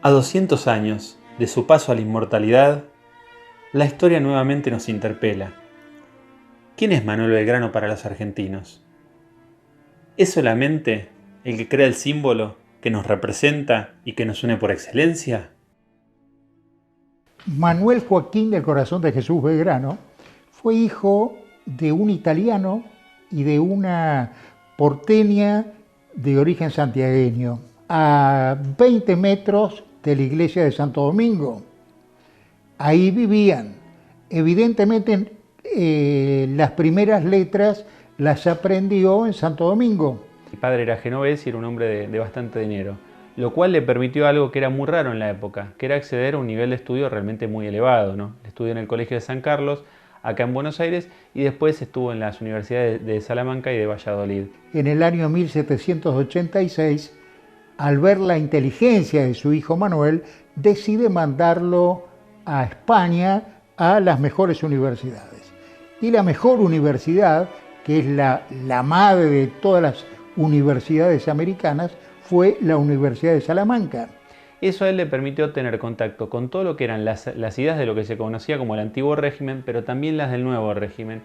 A 200 años de su paso a la inmortalidad, la historia nuevamente nos interpela. ¿Quién es Manuel Belgrano para los argentinos? ¿Es solamente el que crea el símbolo que nos representa y que nos une por excelencia? Manuel Joaquín del Corazón de Jesús Belgrano fue hijo de un italiano y de una porteña de origen santiagueño, a 20 metros de la iglesia de Santo Domingo. Ahí vivían. Evidentemente, las primeras letras las aprendió en Santo Domingo. Mi padre era genovés y era un hombre de bastante dinero, lo cual le permitió algo que era muy raro en la época, que era acceder a un nivel de estudio realmente muy elevado, ¿no? Estudió en el Colegio de San Carlos, acá en Buenos Aires, y después estuvo en las universidades de Salamanca y de Valladolid. En el año 1786, al ver la inteligencia de su hijo Manuel, decide mandarlo a España a las mejores universidades. Y la mejor universidad, que es la madre de todas las universidades americanas, fue la Universidad de Salamanca. Eso a él le permitió tener contacto con todo lo que eran las ideas de lo que se conocía como el antiguo régimen, pero también las del nuevo régimen.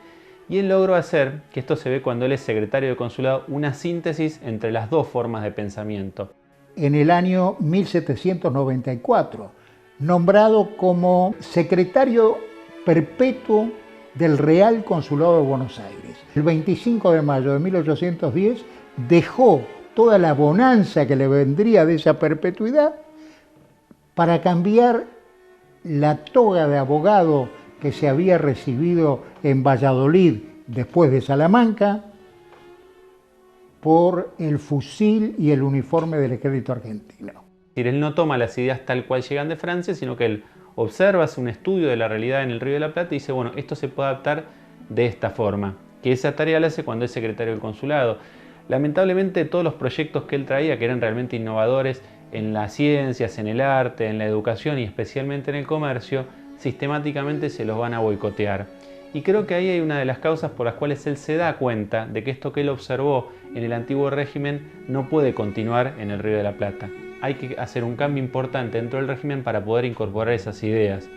Y él logró hacer, que esto se ve cuando él es secretario de consulado, una síntesis entre las dos formas de pensamiento. En el año 1794, nombrado como secretario perpetuo del Real Consulado de Buenos Aires. El 25 de mayo de 1810 dejó toda la bonanza que le vendría de esa perpetuidad para cambiar la toga de abogado que se había recibido en Valladolid después de Salamanca por el fusil y el uniforme del ejército argentino. Él no toma las ideas tal cual llegan de Francia, sino que él observa, hace un estudio de la realidad en el Río de la Plata y dice, bueno, esto se puede adaptar de esta forma, que esa tarea la hace cuando es secretario del consulado. Lamentablemente todos los proyectos que él traía, que eran realmente innovadores en las ciencias, en el arte, en la educación y especialmente en el comercio, sistemáticamente se los van a boicotear. Y creo que ahí hay una de las causas por las cuales él se da cuenta de que esto que él observó en el antiguo régimen no puede continuar en el Río de la Plata. Hay que hacer un cambio importante dentro del régimen para poder incorporar esas ideas.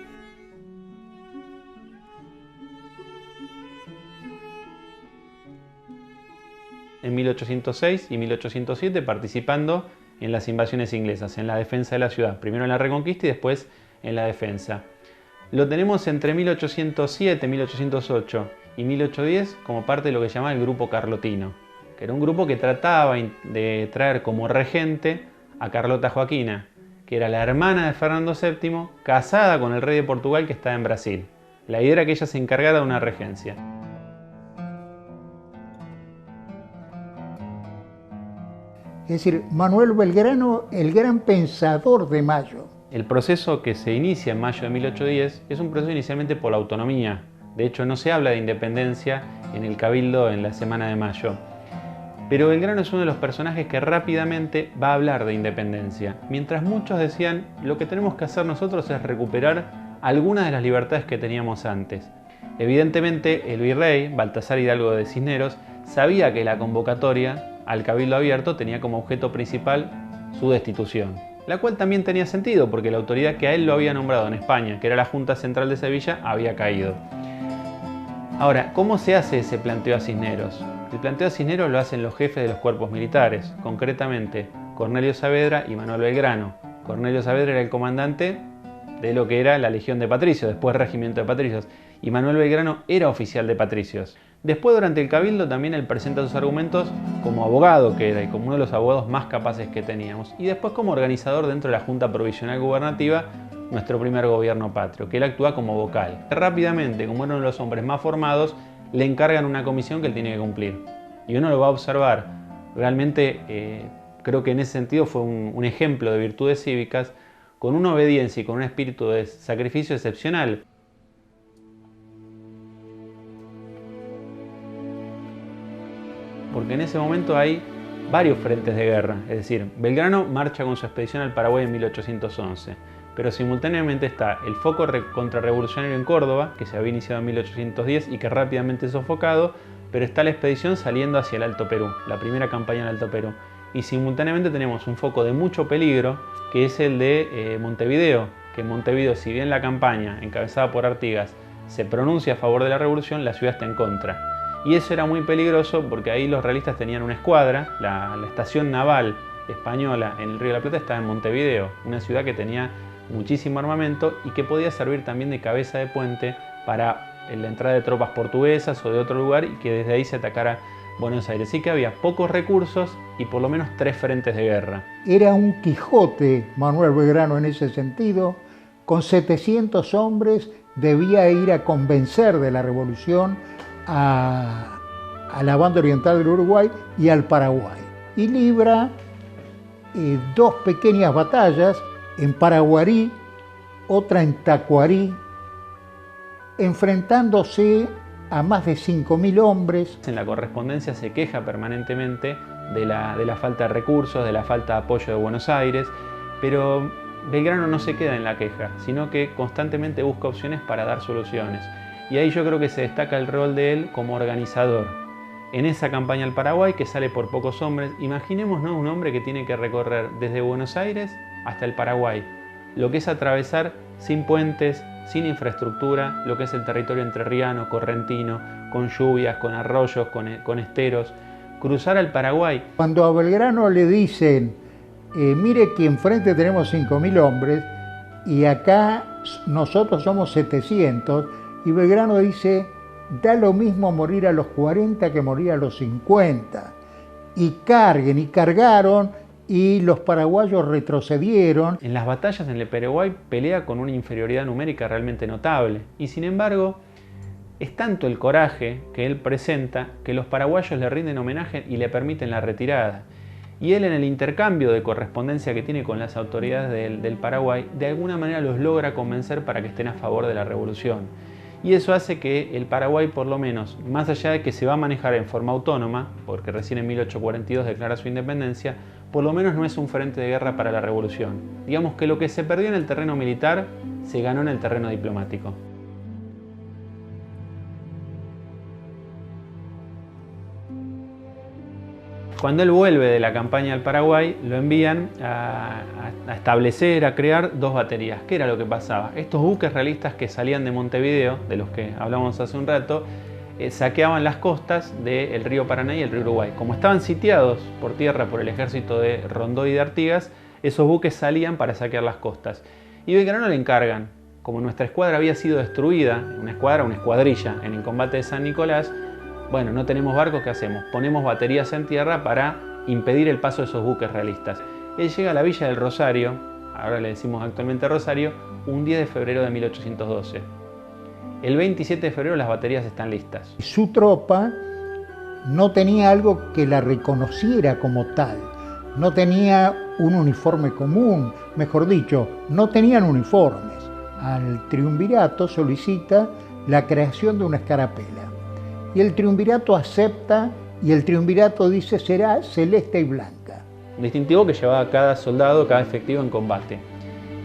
En 1806 y 1807 participando en las invasiones inglesas, en la defensa de la ciudad, primero en la Reconquista y después en la defensa. Lo tenemos entre 1807, 1808 y 1810 como parte de lo que se llamaba el Grupo Carlotino, que era un grupo que trataba de traer como regente a Carlota Joaquina, que era la hermana de Fernando VII, casada con el rey de Portugal que estaba en Brasil. La idea era que ella se encargara de una regencia. Es decir, Manuel Belgrano, el gran pensador de Mayo. El proceso que se inicia en mayo de 1810 es un proceso inicialmente por la autonomía. De hecho, no se habla de independencia en el Cabildo en la Semana de Mayo. Pero Belgrano es uno de los personajes que rápidamente va a hablar de independencia. Mientras muchos decían, lo que tenemos que hacer nosotros es recuperar algunas de las libertades que teníamos antes. Evidentemente, el virrey, Baltasar Hidalgo de Cisneros, sabía que la convocatoria al Cabildo Abierto tenía como objeto principal su destitución, la cual también tenía sentido porque la autoridad que a él lo había nombrado en España, que era la Junta Central de Sevilla, había caído. Ahora, ¿cómo se hace ese planteo a Cisneros? El planteo a Cisneros lo hacen los jefes de los cuerpos militares, concretamente Cornelio Saavedra y Manuel Belgrano. Cornelio Saavedra era el comandante de lo que era la Legión de Patricios, después Regimiento de Patricios, y Manuel Belgrano era oficial de Patricios. Después, durante el Cabildo, también él presenta sus argumentos como abogado que era y como uno de los abogados más capaces que teníamos. Y después como organizador dentro de la Junta Provisional Gubernativa, nuestro primer gobierno patrio, que él actúa como vocal. Rápidamente, como era uno de los hombres más formados, le encargan una comisión que él tiene que cumplir. Y uno lo va a observar. Realmente creo que en ese sentido fue un ejemplo de virtudes cívicas, con una obediencia y con un espíritu de sacrificio excepcional. Porque en ese momento hay varios frentes de guerra, es decir, Belgrano marcha con su expedición al Paraguay en 1811, pero simultáneamente está el foco contrarrevolucionario en Córdoba, que se había iniciado en 1810 y que rápidamente es sofocado, pero está la expedición saliendo hacia el Alto Perú, la primera campaña en el Alto Perú. y simultáneamente tenemos un foco de mucho peligro, que es el de Montevideo, que en Montevideo, si bien la campaña encabezada por Artigas se pronuncia a favor de la revolución, la ciudad está en contra. Y eso era muy peligroso porque ahí los realistas tenían una escuadra, la estación naval española en el Río de la Plata estaba en Montevideo, una ciudad que tenía muchísimo armamento y que podía servir también de cabeza de puente para la entrada de tropas portuguesas o de otro lugar y que desde ahí se atacara Buenos Aires. Así que había pocos recursos y por lo menos 3 frentes de guerra. Era un Quijote Manuel Belgrano en ese sentido. Con 700 hombres debía ir a convencer de la revolución a la banda oriental del Uruguay y al Paraguay. Y libra 2 pequeñas batallas, en Paraguarí, otra en Tacuarí, enfrentándose a más de 5.000 hombres. En la correspondencia se queja permanentemente de la falta de recursos, de la falta de apoyo de Buenos Aires, pero Belgrano no se queda en la queja, sino que constantemente busca opciones para dar soluciones. Y ahí yo creo que se destaca el rol de él como organizador. En esa campaña al Paraguay, que sale por pocos hombres, imaginémonos un hombre que tiene que recorrer desde Buenos Aires hasta el Paraguay, lo que es atravesar sin puentes, sin infraestructura, lo que es el territorio entrerriano, correntino, con lluvias, con arroyos, con esteros, cruzar al Paraguay. Cuando a Belgrano le dicen, mire que enfrente tenemos 5.000 hombres y acá nosotros somos 700, y Belgrano dice, da lo mismo morir a los 40 que morir a los 50. Y cargaron, y los paraguayos retrocedieron. En las batallas en el Paraguay pelea con una inferioridad numérica realmente notable. Y sin embargo, es tanto el coraje que él presenta que los paraguayos le rinden homenaje y le permiten la retirada. Y él, en el intercambio de correspondencia que tiene con las autoridades del Paraguay, de alguna manera los logra convencer para que estén a favor de la revolución. Y eso hace que el Paraguay, por lo menos, más allá de que se va a manejar en forma autónoma, porque recién en 1842 declara su independencia, por lo menos no es un frente de guerra para la revolución. Digamos que lo que se perdió en el terreno militar, se ganó en el terreno diplomático. Cuando él vuelve de la campaña al Paraguay, lo envían a establecer, a crear 2 baterías. ¿Qué era lo que pasaba? Estos buques realistas que salían de Montevideo, de los que hablamos hace un rato, saqueaban las costas del río Paraná y el río Uruguay. Como estaban sitiados por tierra por el ejército de Rondó y de Artigas, esos buques salían para saquear las costas. Y Belgrano le encargan, como nuestra escuadra había sido destruida, una escuadrilla en el combate de San Nicolás, bueno, no tenemos barcos, ¿qué hacemos? Ponemos baterías en tierra para impedir el paso de esos buques realistas. Él llega a la villa del Rosario, ahora le decimos actualmente Rosario, un 10 de febrero de 1812. El 27 de febrero las baterías están listas. Su tropa no tenía algo que la reconociera como tal, no tenía un uniforme común, mejor dicho, no tenían uniformes. Al triunvirato solicita la creación de una escarapela. Y el triunvirato acepta, y el triunvirato dice será celeste y blanca. Un distintivo que llevaba cada soldado, cada efectivo en combate.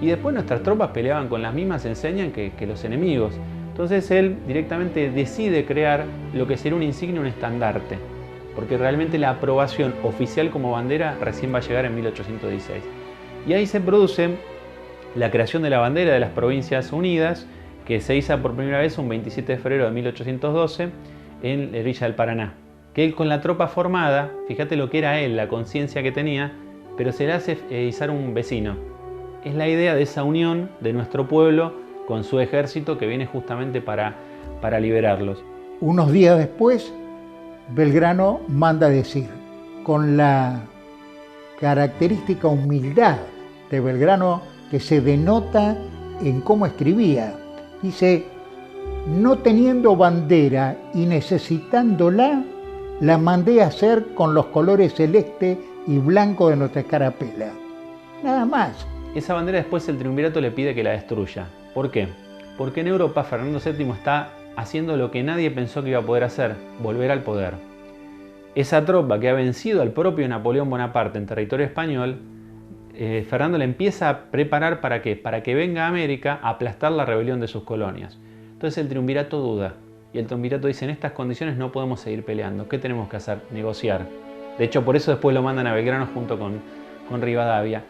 Y después nuestras tropas peleaban con las mismas enseñas que los enemigos. Entonces él directamente decide crear lo que será una insignia, un estandarte. Porque realmente la aprobación oficial como bandera recién va a llegar en 1816. Y ahí se produce la creación de la bandera de las Provincias Unidas, que se hizo por primera vez un 27 de febrero de 1812, en la Villa del Paraná. Que él, con la tropa formada, fíjate lo que era él, la conciencia que tenía, pero se le hace izar un vecino. Es la idea de esa unión de nuestro pueblo con su ejército que viene justamente para liberarlos. Unos días después, Belgrano manda decir, con la característica humildad de Belgrano que se denota en cómo escribía, dice, no teniendo bandera y necesitándola, la mandé a hacer con los colores celeste y blanco de nuestra escarapela. Nada más. Esa bandera después el triunvirato le pide que la destruya. ¿Por qué? Porque en Europa Fernando VII está haciendo lo que nadie pensó que iba a poder hacer, volver al poder. Esa tropa que ha vencido al propio Napoleón Bonaparte en territorio español, Fernando le empieza a preparar ¿para qué? Para que venga a América a aplastar la rebelión de sus colonias. Entonces el triunvirato duda, y el triunvirato dice, en estas condiciones no podemos seguir peleando, ¿qué tenemos que hacer? Negociar. De hecho, por eso después lo mandan a Belgrano junto con Rivadavia.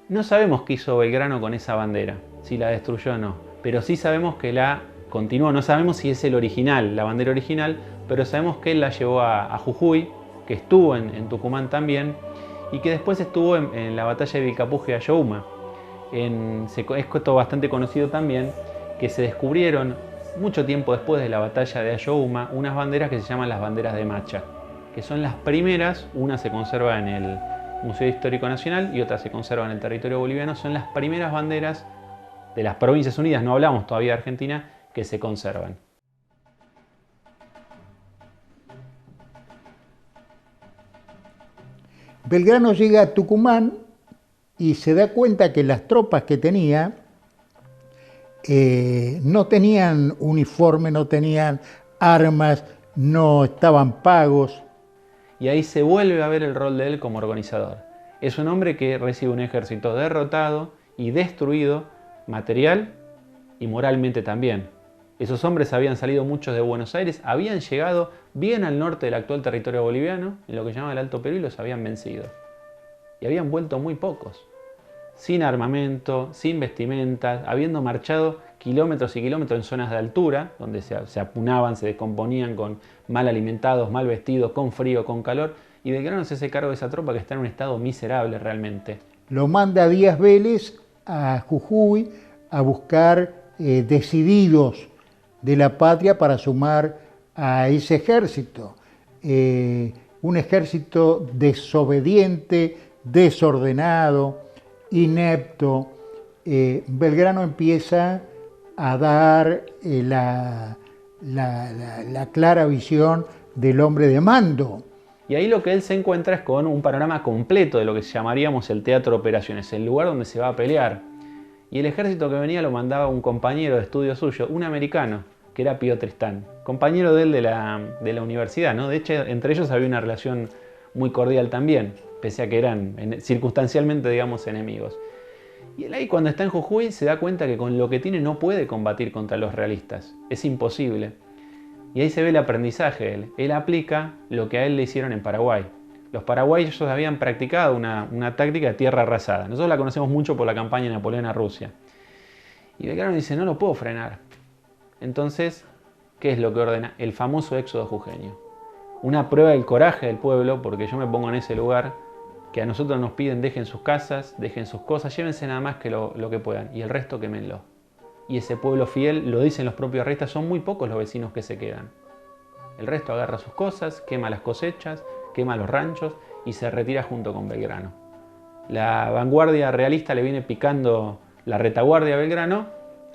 No sabemos qué hizo Belgrano con esa bandera, si la destruyó o no, pero sí sabemos que la continuó. No sabemos si es el original, la bandera original, pero sabemos que él la llevó a Jujuy, que estuvo en Tucumán también, y que después estuvo en la batalla de Vilcapugio y Ayohuma. Es esto bastante conocido también, que se descubrieron mucho tiempo después de la batalla de Ayohuma unas banderas que se llaman las banderas de Macha, que son las primeras. Una se conserva en el Museo Histórico Nacional y otra se conserva en el territorio boliviano. Son las primeras banderas de las Provincias Unidas, no hablamos todavía de Argentina, que se conservan. Belgrano llega a Tucumán y se da cuenta que las tropas que tenía no tenían uniforme, no tenían armas, no estaban pagos. Y ahí se vuelve a ver el rol de él como organizador. Es un hombre que recibe un ejército derrotado y destruido, material y moralmente también. Esos hombres habían salido muchos de Buenos Aires, habían llegado bien al norte del actual territorio boliviano, en lo que llamaban el Alto Perú, y los habían vencido. Y habían vuelto muy pocos, sin armamento, sin vestimentas, habiendo marchado kilómetros y kilómetros en zonas de altura, donde se apunaban, se descomponían con mal alimentados, mal vestidos, con frío, con calor, y Belgrano se hace cargo de esa tropa que está en un estado miserable realmente. Lo manda Díaz Vélez a Jujuy a buscar decididos de la patria para sumar a ese ejército. Un ejército desobediente, desordenado, inepto. Belgrano empieza a dar la clara visión del hombre de mando. Y ahí lo que él se encuentra es con un panorama completo de lo que llamaríamos el teatro de operaciones, el lugar donde se va a pelear. Y el ejército que venía lo mandaba un compañero de estudio suyo, un americano, que era Pío Tristán, compañero de él de la universidad, ¿no? De hecho, entre ellos había una relación muy cordial también, pese a que eran circunstancialmente, digamos, enemigos. Y él ahí, cuando está en Jujuy, se da cuenta que con lo que tiene no puede combatir contra los realistas, es imposible. Y ahí se ve el aprendizaje de él. Él aplica lo que a él le hicieron en Paraguay. Los paraguayos habían practicado una táctica de tierra arrasada. Nosotros la conocemos mucho por la campaña de Napoleón a Rusia. Y Belgrano dice, no lo puedo frenar. Entonces, ¿qué es lo que ordena? El famoso éxodo jujeño. Una prueba del coraje del pueblo, porque yo me pongo en ese lugar, que a nosotros nos piden dejen sus casas, dejen sus cosas, llévense nada más que lo que puedan, y el resto quémenlo. Y ese pueblo fiel, lo dicen los propios realistas, son muy pocos los vecinos que se quedan. El resto agarra sus cosas, quema las cosechas, quema los ranchos y se retira junto con Belgrano. La vanguardia realista le viene picando la retaguardia a Belgrano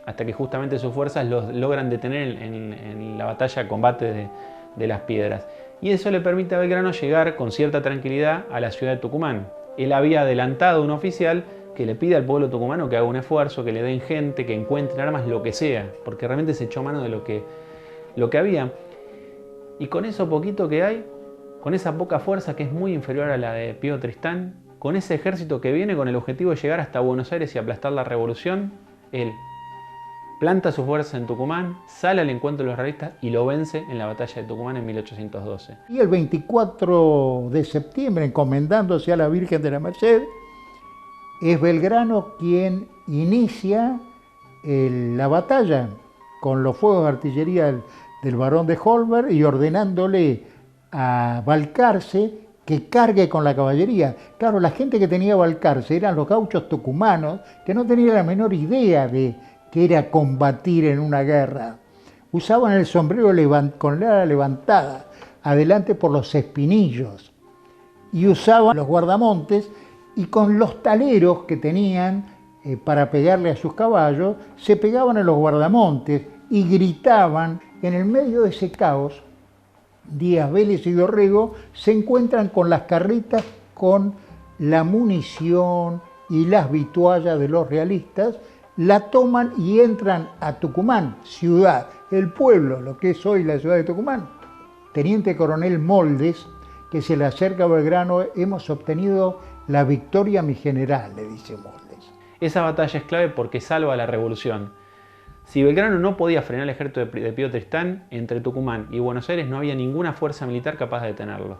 hasta que justamente sus fuerzas los logran detener en la batalla combate de las Piedras. Y eso le permite a Belgrano llegar con cierta tranquilidad a la ciudad de Tucumán. Él había adelantado a un oficial que le pide al pueblo tucumano que haga un esfuerzo, que le den gente, que encuentren armas, lo que sea, porque realmente se echó mano de lo que había. Y con eso poquito que hay, con esa poca fuerza que es muy inferior a la de Pío Tristán, con ese ejército que viene con el objetivo de llegar hasta Buenos Aires y aplastar la revolución, él planta su fuerza en Tucumán, sale al encuentro de los realistas y lo vence en la batalla de Tucumán en 1812. Y el 24 de septiembre, encomendándose a la Virgen de la Merced, es Belgrano quien inicia la batalla con los fuegos de artillería del barón de Holberg y ordenándole a Balcarce que cargue con la caballería. Claro, la gente que tenía Balcarce eran los gauchos tucumanos que no tenían la menor idea de que era combatir en una guerra. Usaban el sombrero con la ala levantada, adelante por los espinillos, y usaban los guardamontes, y con los taleros que tenían para pegarle a sus caballos, se pegaban a los guardamontes y gritaban. En el medio de ese caos, Díaz Vélez y Dorrego se encuentran con las carretas con la munición y las vituallas de los realistas, la toman y entran a Tucumán, ciudad, el pueblo, lo que es hoy la ciudad de Tucumán. Teniente coronel Moldes, que se le acerca a Belgrano, hemos obtenido la victoria, mi general, le dice Moldes. Esa batalla es clave porque salva la revolución. Si Belgrano no podía frenar el ejército de Pío Tristán, entre Tucumán y Buenos Aires no había ninguna fuerza militar capaz de detenerlo.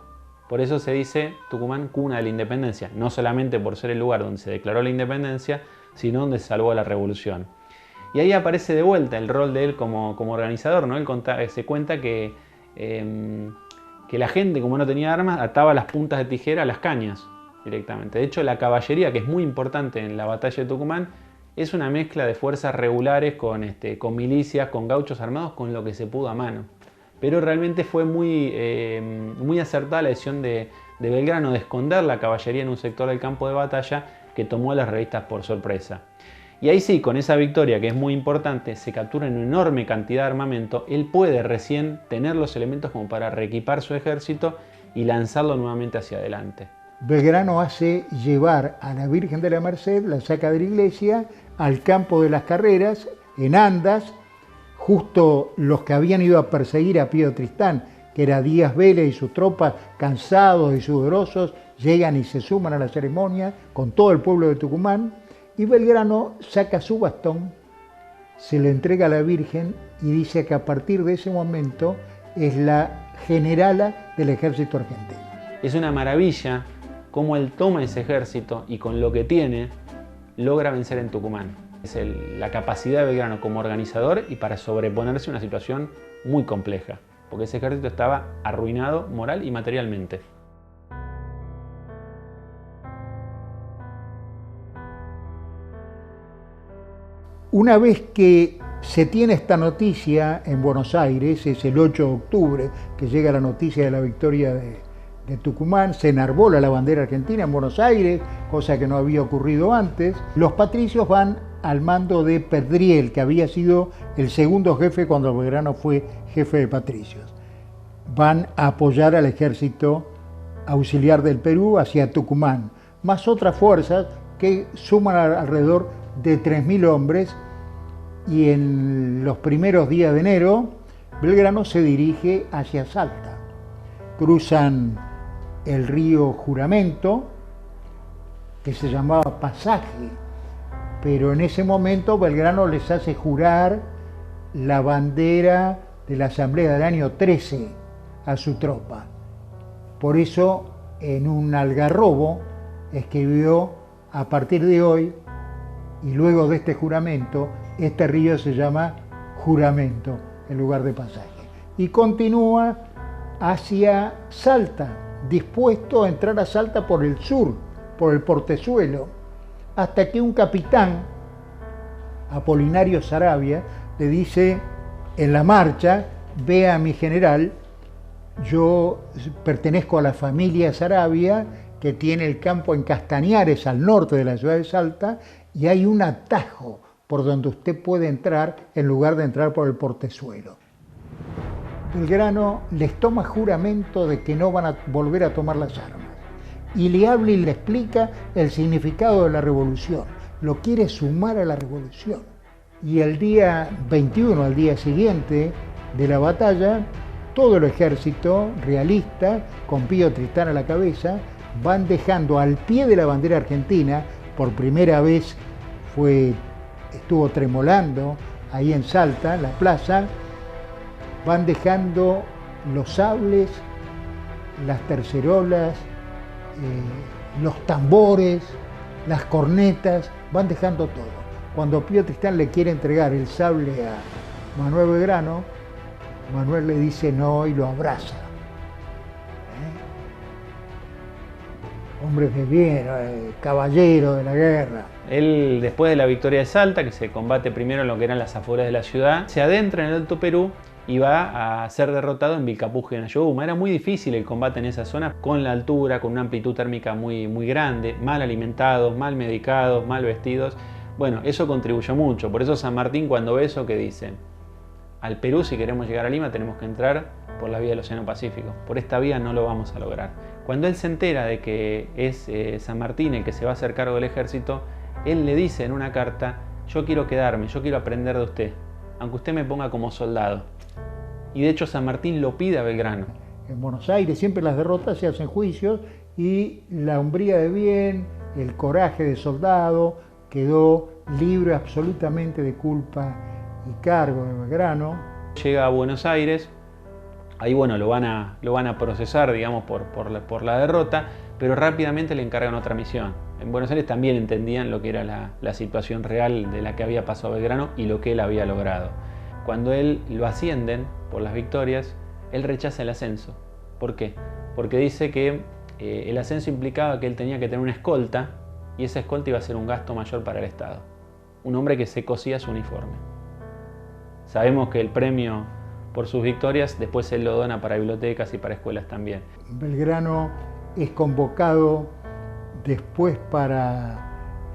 Por eso se dice Tucumán cuna de la independencia, no solamente por ser el lugar donde se declaró la independencia, sino donde se salvó la revolución. Y ahí aparece de vuelta el rol de él como organizador, ¿no? Se cuenta que la gente, como no tenía armas, ataba las puntas de tijera a las cañas directamente. De hecho, la caballería, que es muy importante en la batalla de Tucumán, es una mezcla de fuerzas regulares con milicias, con gauchos armados, con lo que se pudo a mano. Pero realmente fue muy acertada la decisión de Belgrano de esconder la caballería en un sector del campo de batalla que tomó a las revistas por sorpresa. Y ahí sí, con esa victoria, que es muy importante, se captura una enorme cantidad de armamento. Él puede recién tener los elementos como para reequipar su ejército y lanzarlo nuevamente hacia adelante. Belgrano hace llevar a la Virgen de la Merced, la saca de la iglesia, al campo de las carreras, en Andas. Justo los que habían ido a perseguir a Pío Tristán, que era Díaz Vélez y sus tropas, cansados y sudorosos, llegan y se suman a la ceremonia con todo el pueblo de Tucumán, y Belgrano saca su bastón, se lo entrega a la Virgen y dice que a partir de ese momento es la generala del ejército argentino. Es una maravilla cómo él toma ese ejército y con lo que tiene logra vencer en Tucumán. Es la capacidad de Belgrano como organizador y para sobreponerse a una situación muy compleja, porque ese ejército estaba arruinado moral y materialmente. Una vez que se tiene esta noticia en Buenos Aires, es el 8 de octubre que llega la noticia de la victoria de Tucumán, se enarbola la bandera argentina en Buenos Aires, cosa que no había ocurrido antes. Los patricios van al mando de Perdriel, que había sido el segundo jefe cuando Belgrano fue jefe de patricios. Van a apoyar al ejército auxiliar del Perú hacia Tucumán, más otras fuerzas que suman alrededor de 3.000 hombres, y en los primeros días de enero Belgrano se dirige hacia Salta. Cruzan el río Juramento, que se llamaba Pasaje, pero en ese momento Belgrano les hace jurar la bandera de la Asamblea del año 13 a su tropa. Por eso, en un algarrobo, escribió: a partir de hoy, y luego de este juramento, este río se llama Juramento, en lugar de Pasaje. Y continúa hacia Salta, dispuesto a entrar a Salta por el sur, por el Portezuelo, hasta que un capitán, Apolinario Saravia, le dice en la marcha: ve a mi general, yo pertenezco a la familia Saravia, que tiene el campo en Castañares, al norte de la ciudad de Salta, y hay un atajo por donde usted puede entrar en lugar de entrar por el Portezuelo. Belgrano les toma juramento de que no van a volver a tomar las armas, y le habla y le explica el significado de la revolución, lo quiere sumar a la revolución. Y el día 21, al día siguiente de la batalla, todo el ejército realista, con Pío Tristán a la cabeza, van dejando al pie de la bandera argentina, por primera vez estuvo tremolando ahí en Salta, en la plaza, van dejando los sables, las tercerolas, los tambores, las cornetas, van dejando todo. Cuando Pío Tristán le quiere entregar el sable a Manuel Belgrano, Manuel le dice no y lo abraza. Hombres de bien, caballero de la guerra. Él, después de la victoria de Salta, que se combate primero en lo que eran las afueras de la ciudad, se adentra en el Alto Perú y va a ser derrotado en Vilcapugio y en Ayohuma. Era muy difícil el combate en esa zona, con la altura, con una amplitud térmica muy grande, mal alimentados, mal medicados, mal vestidos. Bueno, eso contribuyó mucho. Por eso San Martín, cuando ve eso, que dice: al Perú, si queremos llegar a Lima, tenemos que entrar por la vía del Océano Pacífico. Por esta vía no lo vamos a lograr. Cuando él se entera de que es San Martín el que se va a hacer cargo del ejército, él le dice en una carta: yo quiero quedarme, yo quiero aprender de usted, aunque usted me ponga como soldado. Y de hecho San Martín lo pide a Belgrano. En Buenos Aires siempre las derrotas se hacen juicios, y la hombría de bien, el coraje de soldado, quedó libre absolutamente de culpa y cargo de Belgrano. Llega a Buenos Aires, Ahí bueno, lo van a procesar, digamos, por la derrota, pero rápidamente le encargan otra misión. En Buenos Aires también entendían lo que era la situación real de la que había pasado Belgrano y lo que él había logrado. Cuando él lo ascienden por las victorias, él rechaza el ascenso. ¿Por qué? Porque dice que el ascenso implicaba que él tenía que tener una escolta y esa escolta iba a ser un gasto mayor para el Estado. Un hombre que se cosía su uniforme. Sabemos que el premio por sus victorias después él lo dona para bibliotecas y para escuelas también. Belgrano es convocado después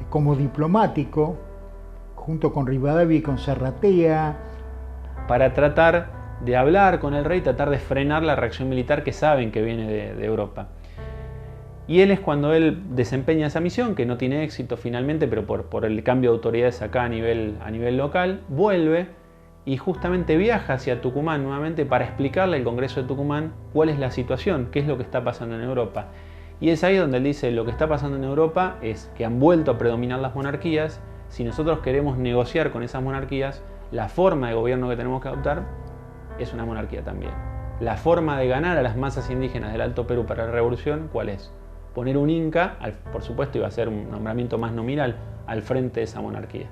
como diplomático junto con Rivadavia y con Serratea para tratar de hablar con el rey, tratar de frenar la reacción militar que saben que viene de Europa. Y él es cuando él desempeña esa misión, que no tiene éxito finalmente, pero por el cambio de autoridades acá a nivel local, vuelve y justamente viaja hacia Tucumán nuevamente para explicarle al Congreso de Tucumán cuál es la situación, qué es lo que está pasando en Europa. Y es ahí donde él dice, lo que está pasando en Europa es que han vuelto a predominar las monarquías. Si nosotros queremos negociar con esas monarquías, la forma de gobierno que tenemos que adoptar es una monarquía también. La forma de ganar a las masas indígenas del Alto Perú para la revolución, ¿cuál es? Poner un inca, por supuesto iba a ser un nombramiento más nominal, al frente de esa monarquía.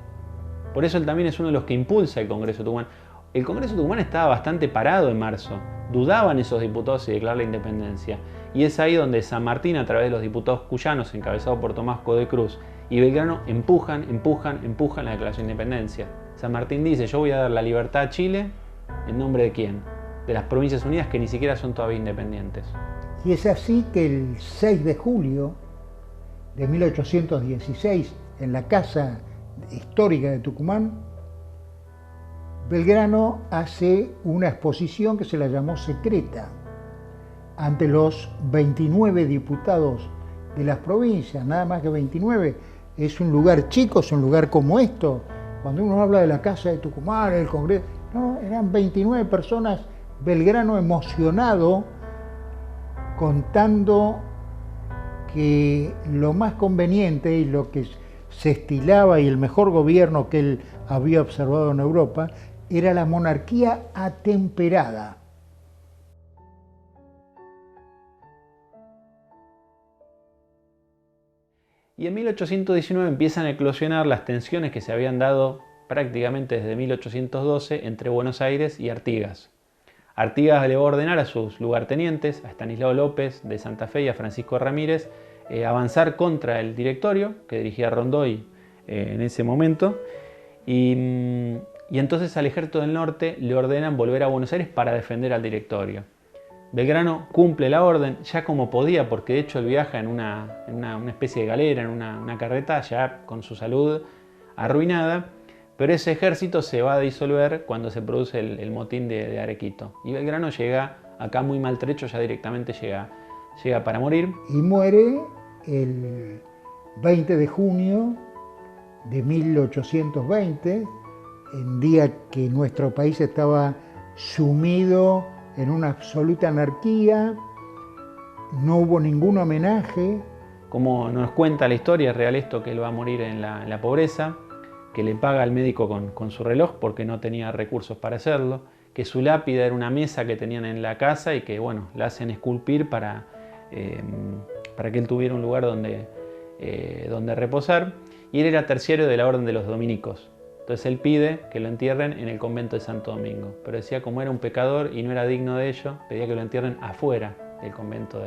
Por eso él también es uno de los que impulsa el Congreso de Tucumán. El Congreso de Tucumán estaba bastante parado en marzo. Dudaban esos diputados si declarar la independencia. Y es ahí donde San Martín, a través de los diputados cuyanos, encabezados por Tomás Godoy Cruz y Belgrano, empujan la declaración de independencia. San Martín dice, yo voy a dar la libertad a Chile, ¿en nombre de quién? De las Provincias Unidas, que ni siquiera son todavía independientes. Y es así que el 6 de julio de 1816, en la Casa Histórica de Tucumán, Belgrano hace una exposición que se la llamó secreta ante los 29 diputados de las provincias, nada más que 29. Es un lugar chico, es un lugar como esto. Cuando uno habla de la Casa de Tucumán, el Congreso, no, eran 29 personas, Belgrano emocionado, contando que lo más conveniente y lo que se estilaba y el mejor gobierno que él había observado en Europa era la monarquía atemperada. Y en 1819 empiezan a eclosionar las tensiones que se habían dado prácticamente desde 1812 entre Buenos Aires y Artigas. Artigas le va a ordenar a sus lugartenientes, a Estanislao López de Santa Fe y a Francisco Ramírez, avanzar contra el directorio que dirigía Rondoy en ese momento. Y entonces al ejército del norte le ordenan volver a Buenos Aires para defender al directorio. Belgrano cumple la orden ya como podía, porque de hecho él viaja en una especie de galera, en una carreta, ya con su salud arruinada, pero ese ejército se va a disolver cuando se produce el motín de Arequito. Y Belgrano llega acá muy maltrecho, ya directamente llega para morir. Y muere el 20 de junio de 1820, en día que nuestro país estaba sumido en una absoluta anarquía, no hubo ningún homenaje. Como nos cuenta la historia, es real esto, que él va a morir en la pobreza, que le paga al médico con su reloj porque no tenía recursos para hacerlo, que su lápida era una mesa que tenían en la casa y que, bueno, la hacen esculpir para que él tuviera un lugar donde reposar. Y él era terciario de la Orden de los Dominicos. Entonces él pide que lo entierren en el convento de Santo Domingo. Pero decía, como era un pecador y no era digno de ello, pedía que lo entierren afuera del convento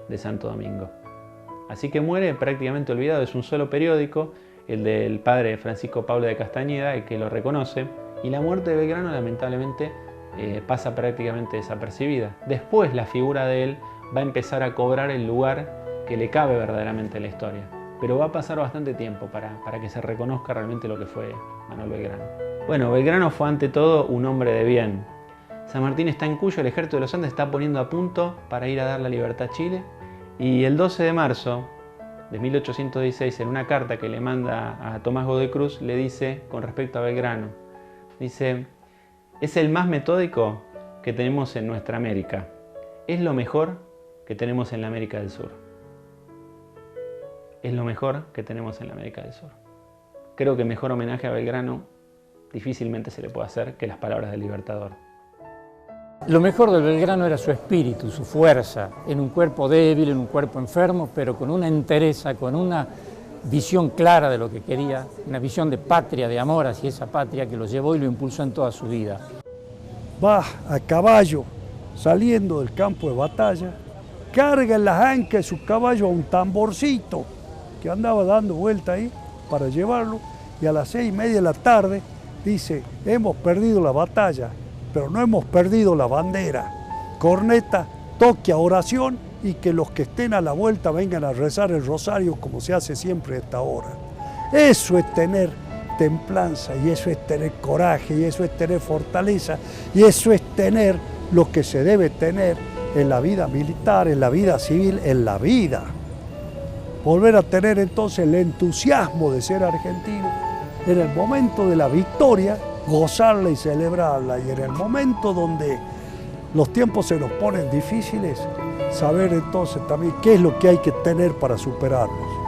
de Santo Domingo. Así que muere prácticamente olvidado. Es un solo periódico, el del padre Francisco Pablo de Castañeda, el que lo reconoce. Y la muerte de Belgrano lamentablemente pasa prácticamente desapercibida. Después la figura de él va a empezar a cobrar el lugar que le cabe verdaderamente en la historia. Pero va a pasar bastante tiempo para que se reconozca realmente lo que fue Manuel Belgrano. Bueno, Belgrano fue ante todo un hombre de bien. San Martín está en Cuyo, el ejército de los Andes está poniendo a punto para ir a dar la libertad a Chile. Y el 12 de marzo de 1816, en una carta que le manda a Tomás Godoy Cruz, le dice con respecto a Belgrano, dice, es el más metódico que tenemos en nuestra América. Es lo mejor que tenemos en la América del Sur. Es lo mejor que tenemos en la América del Sur. Creo que mejor homenaje a Belgrano difícilmente se le puede hacer que las palabras del Libertador. Lo mejor del Belgrano era su espíritu, su fuerza, en un cuerpo débil, en un cuerpo enfermo, pero con una entereza, con una visión clara de lo que quería, una visión de patria, de amor hacia esa patria que lo llevó y lo impulsó en toda su vida. Va a caballo, saliendo del campo de batalla, carga en las ancas de su caballo a un tamborcito que andaba dando vuelta ahí para llevarlo, y a las 6:30 de la tarde dice: hemos perdido la batalla, pero no hemos perdido la bandera. Corneta, toque a oración y que los que estén a la vuelta vengan a rezar el rosario como se hace siempre a esta hora. Eso es tener templanza, y eso es tener coraje, y eso es tener fortaleza, y eso es tener lo que se debe tener en la vida militar, en la vida civil, en la vida. Volver a tener entonces el entusiasmo de ser argentino, en el momento de la victoria, gozarla y celebrarla, y en el momento donde los tiempos se nos ponen difíciles, saber entonces también qué es lo que hay que tener para superarlos.